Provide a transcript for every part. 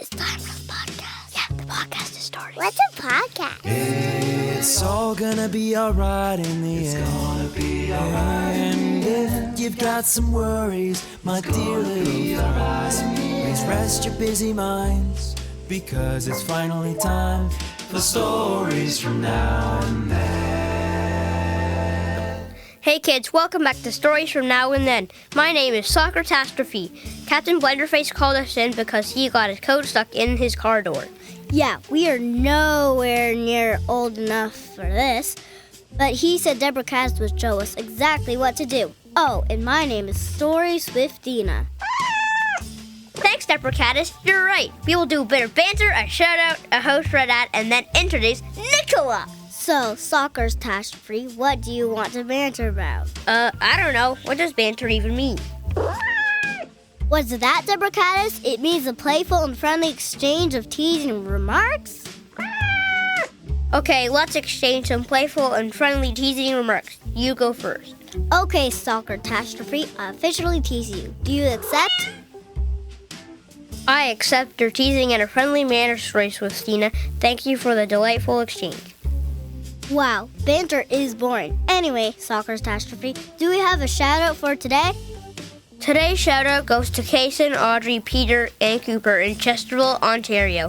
It's time for the podcast. Yeah, the podcast is starting. What's a podcast? It's all gonna be alright in the end. It's gonna be alright. And if you've got some worries, my dear little friends, please rest your busy minds, because it's finally time for stories from now and then. Hey kids, welcome back to Stories from Now and Then. My name is Soccer Catastrophe. Captain Blunderface called us in because he got his coat stuck in his car door. Yeah, we are nowhere near old enough for this, but he said Deborah Cass would show us exactly what to do. Oh, and my name is Story Swiftina. Thanks, Deborah Caddis. You're right. We will do a bit of banter, a shout-out, a host read ad, and then introduce Nicola. So, Soccer's Catastrophe, what do you want to banter about? I don't know. What does banter even mean? What's that, Deborah Caddis? It means a playful and friendly exchange of teasing remarks? Okay, let's exchange some playful and friendly teasing remarks. You go first. Okay, Soccer Catastrophe, I officially tease you. Do you accept? I accept your teasing in a friendly manner, Story Swiftina. Thank you for the delightful exchange. Wow, banter is boring. Anyway, Soccer's Catastrophe, do we have a shout-out for today? Today's shout-out goes to Kaysen, Audrey, Peter, and Cooper in Chesterville, Ontario.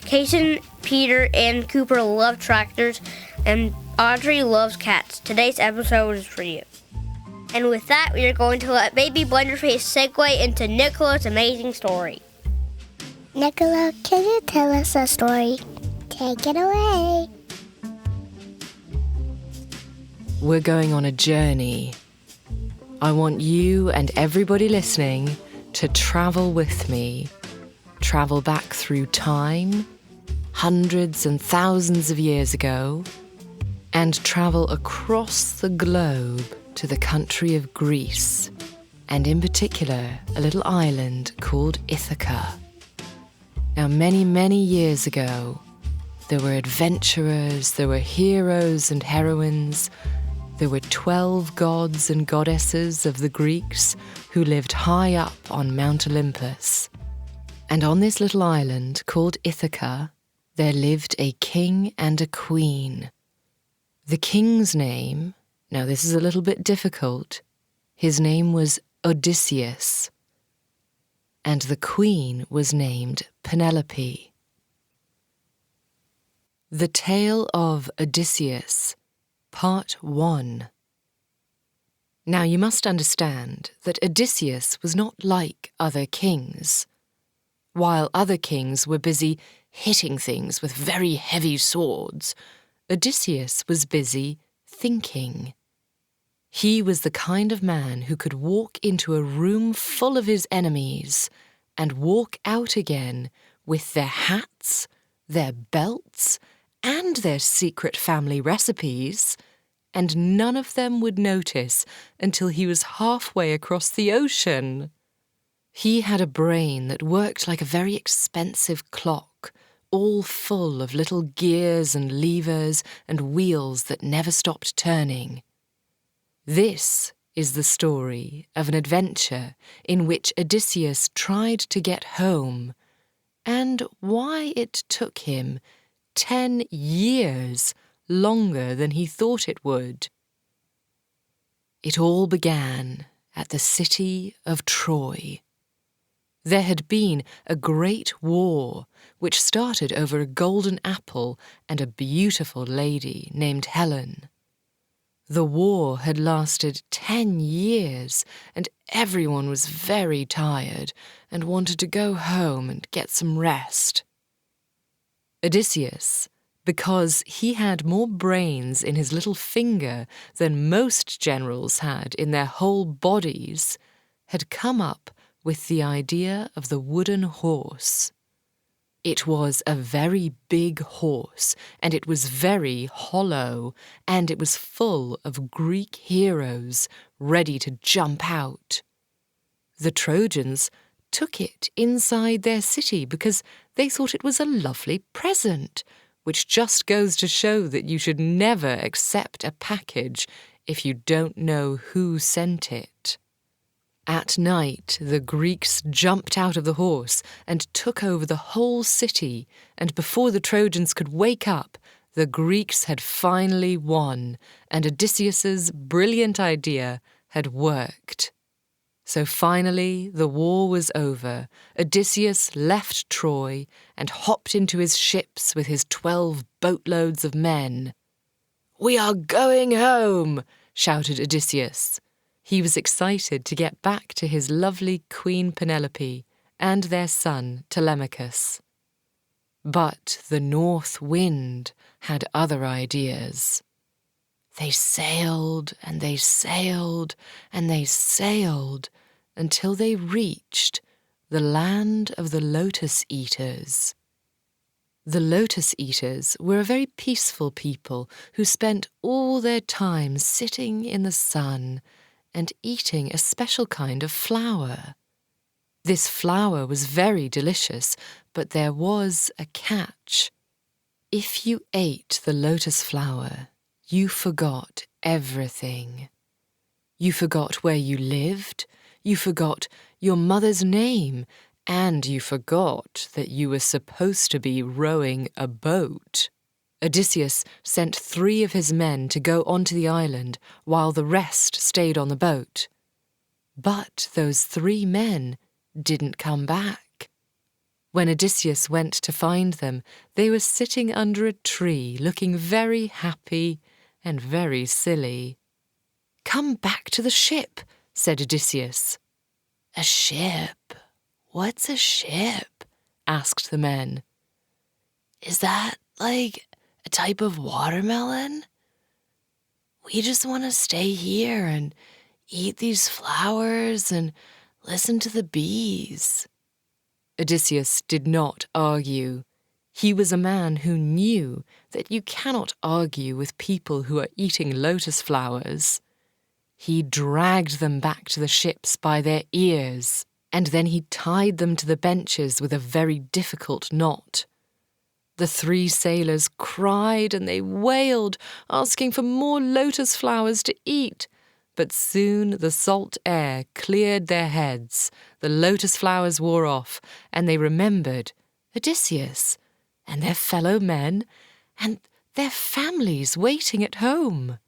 Kaysen, Peter, and Cooper love tractors, and Audrey loves cats. Today's episode is for you. And with that, we are going to let baby Blunderface segue into Nicola's amazing story. Nicola, can you tell us a story? Take it away. We're going on a journey. I want you and everybody listening to travel with me. Travel back through time, hundreds and thousands of years ago, and travel across the globe to the country of Greece, and in particular, a little island called Ithaca. Now, many, many years ago, there were adventurers, there were heroes and heroines. There were 12 gods and goddesses of the Greeks who lived high up on Mount Olympus. And on this little island called Ithaca, there lived a king and a queen. The king's name, now this is a little bit difficult, his name was Odysseus. And the queen was named Penelope. The Tale of Odysseus, Part 1. Now you must understand that Odysseus was not like other kings. While other kings were busy hitting things with very heavy swords, Odysseus was busy thinking. He was the kind of man who could walk into a room full of his enemies and walk out again with their hats, their belts, and their secret family recipes, and none of them would notice until he was halfway across the ocean. He had a brain that worked like a very expensive clock, all full of little gears and levers and wheels that never stopped turning. This is the story of an adventure in which Odysseus tried to get home, and why it took him 10 years longer than he thought it would. It all began at the city of Troy. There had been a great war which started over a golden apple and a beautiful lady named Helen. The war had lasted 10 years, and everyone was very tired and wanted to go home and get some rest. Odysseus, because he had more brains in his little finger than most generals had in their whole bodies, had come up with the idea of the wooden horse. It was a very big horse, and it was very hollow, and it was full of Greek heroes ready to jump out. The Trojans took it inside their city because they thought it was a lovely present, which just goes to show that you should never accept a package if you don't know who sent it. At night, the Greeks jumped out of the horse and took over the whole city, and before the Trojans could wake up, the Greeks had finally won, and Odysseus's brilliant idea had worked. So finally, the war was over. Odysseus left Troy and hopped into his ships with his 12 boatloads of men. "We are going home!" shouted Odysseus. He was excited to get back to his lovely Queen Penelope and their son Telemachus. But the north wind had other ideas. They sailed and they sailed and they sailed until they reached the land of the Lotus Eaters. The Lotus Eaters were a very peaceful people who spent all their time sitting in the sun and eating a special kind of flower. This flower was very delicious, but there was a catch. If you ate the lotus flower, you forgot everything. You forgot where you lived, you forgot your mother's name, and you forgot that you were supposed to be rowing a boat. Odysseus sent 3 of his men to go onto the island while the rest stayed on the boat. But those 3 men didn't come back. When Odysseus went to find them, they were sitting under a tree looking very happy and very silly. "Come back to the ship," said Odysseus. "A ship? What's a ship?" asked the men. "Is that like a type of watermelon? We just want to stay here and eat these flowers and listen to the bees." Odysseus did not argue. He was a man who knew that you cannot argue with people who are eating lotus flowers. He dragged them back to the ships by their ears, and then he tied them to the benches with a very difficult knot. The 3 sailors cried and they wailed, asking for more lotus flowers to eat. But soon the salt air cleared their heads, the lotus flowers wore off, and they remembered Odysseus and their fellow men and their families waiting at home.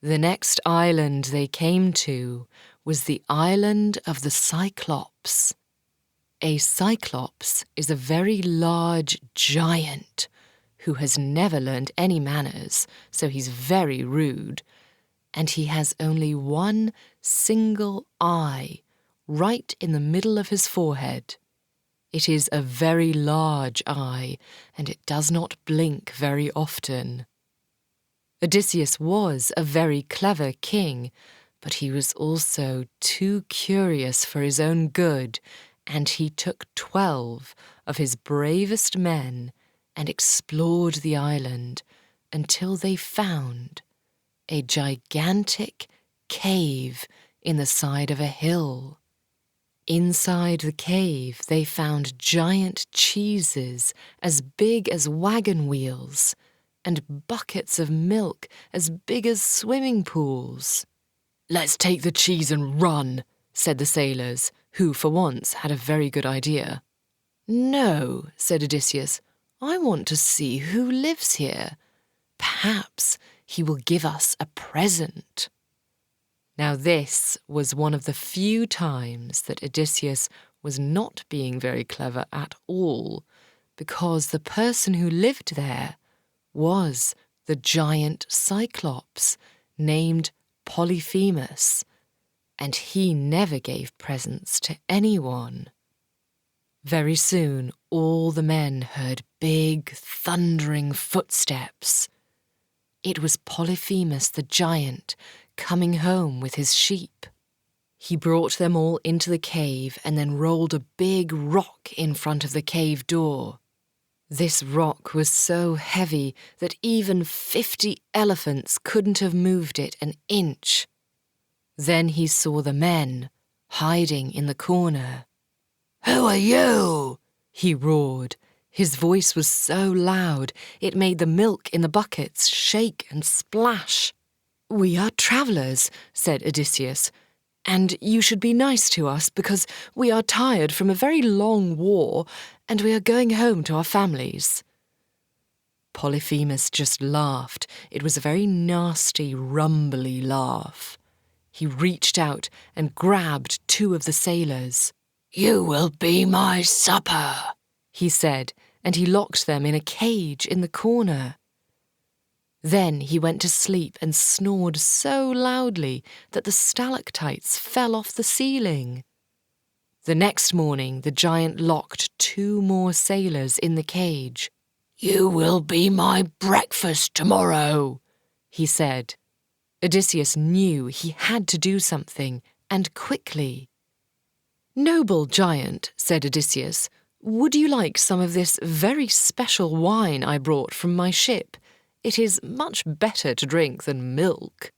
The next island they came to was the island of the Cyclops. A Cyclops is a very large giant who has never learned any manners, so he's very rude. And he has only one single eye right in the middle of his forehead. It is a very large eye, and it does not blink very often. Odysseus was a very clever king, but he was also too curious for his own good, and he took 12 of his bravest men and explored the island until they found a gigantic cave in the side of a hill. Inside the cave, they found giant cheeses as big as wagon wheels and buckets of milk as big as swimming pools. "Let's take the cheese and run," said the sailors, who for once had a very good idea. "No," said Odysseus, "I want to see who lives here. Perhaps he will give us a present." Now this was one of the few times that Odysseus was not being very clever at all, because the person who lived there was the giant Cyclops named Polyphemus, and he never gave presents to anyone. Very soon all the men heard big, thundering footsteps. It was Polyphemus the giant coming home with his sheep. He brought them all into the cave and then rolled a big rock in front of the cave door. This rock was so heavy that even 50 elephants couldn't have moved it an inch. Then he saw the men hiding in the corner. "Who are you?" he roared. His voice was so loud it made the milk in the buckets shake and splash. "We are travellers," said Odysseus. And you should be nice to us because we are tired from a very long war and we are going home to our families." Polyphemus just laughed. It was a very nasty, rumbly laugh. He reached out and grabbed 2 of the sailors. "You will be my supper," he said, and he locked them in a cage in the corner. Then he went to sleep and snored so loudly that the stalactites fell off the ceiling. The next morning, the giant locked 2 more sailors in the cage. "You will be my breakfast tomorrow," he said. Odysseus knew he had to do something, and quickly. "Noble giant," said Odysseus, "would you like some of this very special wine I brought from my ship? It is much better to drink than milk."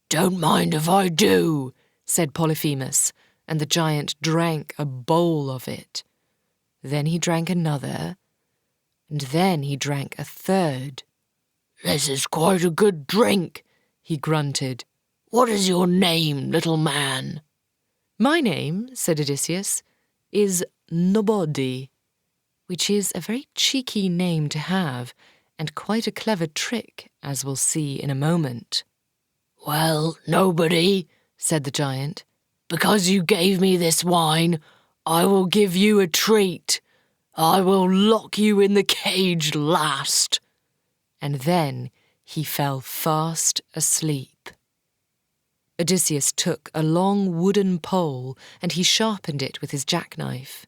"Don't mind if I do," said Polyphemus, and the giant drank a bowl of it. Then he drank another, and then he drank a third. "This is quite a good drink," he grunted. "What is your name, little man?" "My name," said Odysseus, "is Nobody," which is a very cheeky name to have, and quite a clever trick, as we'll see in a moment. "Well, Nobody," said the giant, "because you gave me this wine, I will give you a treat. I will lock you in the cage last." And then he fell fast asleep. Odysseus took a long wooden pole and he sharpened it with his jackknife.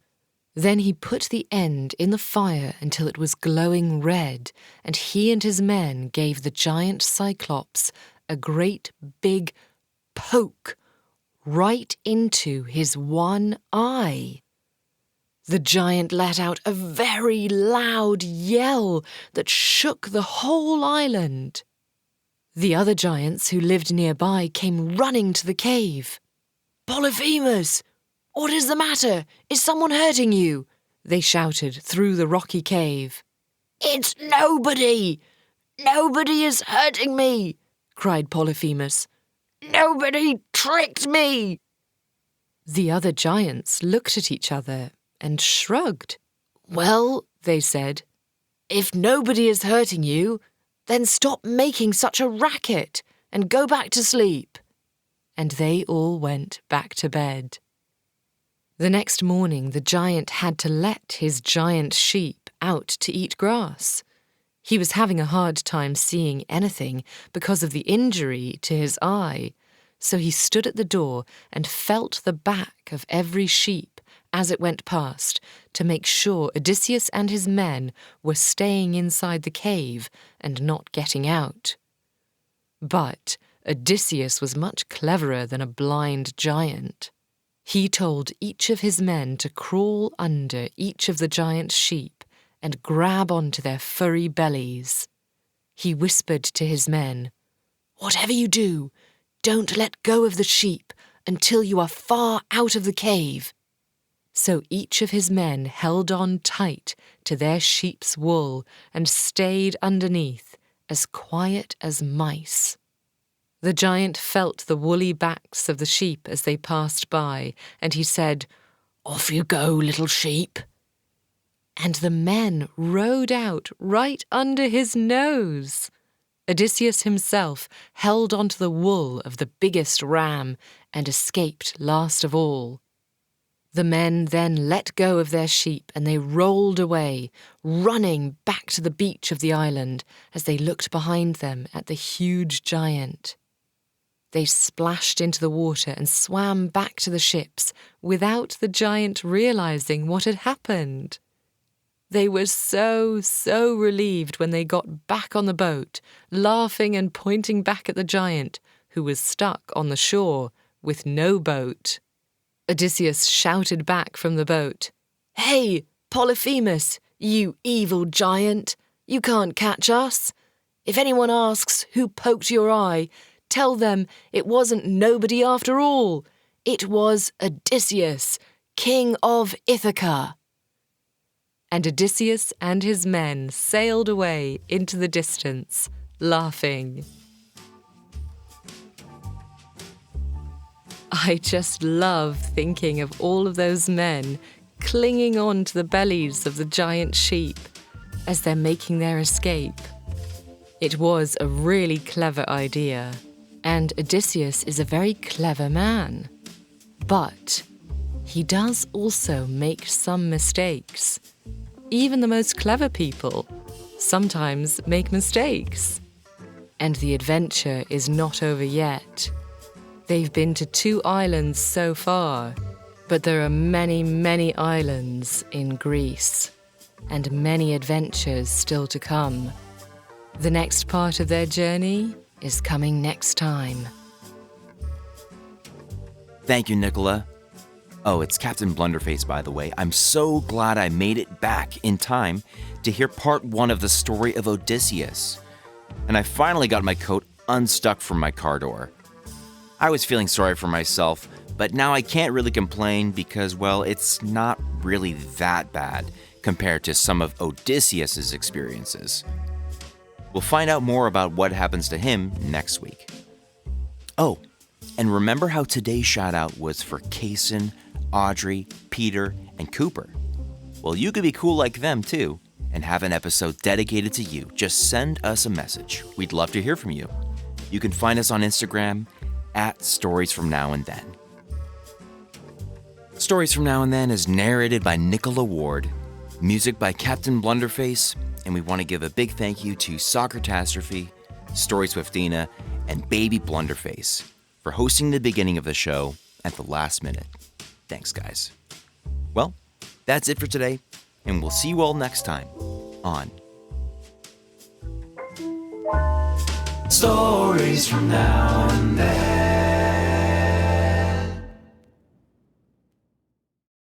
Then he put the end in the fire until it was glowing red, and he and his men gave the giant Cyclops a great big poke right into his one eye. The giant let out a very loud yell that shook the whole island. The other giants who lived nearby came running to the cave. "Polyphemus! What is the matter? Is someone hurting you?" they shouted through the rocky cave. "It's Nobody! Nobody is hurting me!" cried Polyphemus. "Nobody tricked me!" The other giants looked at each other and shrugged. "Well," they said, "if nobody is hurting you, then stop making such a racket and go back to sleep." And they all went back to bed. The next morning, the giant had to let his giant sheep out to eat grass. He was having a hard time seeing anything because of the injury to his eye, so he stood at the door and felt the back of every sheep as it went past to make sure Odysseus and his men were staying inside the cave and not getting out. But Odysseus was much cleverer than a blind giant. He told each of his men to crawl under each of the giant sheep and grab onto their furry bellies. He whispered to his men, "Whatever you do, don't let go of the sheep until you are far out of the cave." So each of his men held on tight to their sheep's wool and stayed underneath, as quiet as mice. The giant felt the woolly backs of the sheep as they passed by, and he said, "Off you go, little sheep." And the men rode out right under his nose. Odysseus himself held onto the wool of the biggest ram and escaped last of all. The men then let go of their sheep and they rolled away, running back to the beach of the island as they looked behind them at the huge giant. They splashed into the water and swam back to the ships without the giant realizing what had happened. They were so relieved when they got back on the boat, laughing and pointing back at the giant, who was stuck on the shore with no boat. Odysseus shouted back from the boat, "Hey, Polyphemus, you evil giant! You can't catch us! If anyone asks who poked your eye, tell them it wasn't Nobody after all. It was Odysseus, king of Ithaca." And Odysseus and his men sailed away into the distance, laughing. I just love thinking of all of those men clinging on to the bellies of the giant sheep as they're making their escape. It was a really clever idea, and Odysseus is a very clever man. But he does also make some mistakes. Even the most clever people sometimes make mistakes. And the adventure is not over yet. They've been to 2 islands so far, but there are many, many islands in Greece, and many adventures still to come. The next part of their journey is coming next time. Thank you, Nicola. Oh, it's Captain Blunderface, by the way. I'm so glad I made it back in time to hear part 1 of the story of Odysseus. And I finally got my coat unstuck from my car door. I was feeling sorry for myself, but now I can't really complain because, well, it's not really that bad compared to some of Odysseus's experiences. We'll find out more about what happens to him next week. Oh, and remember how today's shout-out was for Kaysen, Audrey, Peter, and Cooper? Well, you could be cool like them too and have an episode dedicated to you. Just send us a message. We'd love to hear from you. You can find us on Instagram at Stories From Now and Then. Stories From Now and Then is narrated by Nicola Ward, music by Captain Blunderface, and we want to give a big thank you to Soccertastrophe, Story Swiftina, and Baby Blunderface for hosting the beginning of the show at the last minute. Thanks, guys. Well, that's it for today, and we'll see you all next time on Stories from now and then.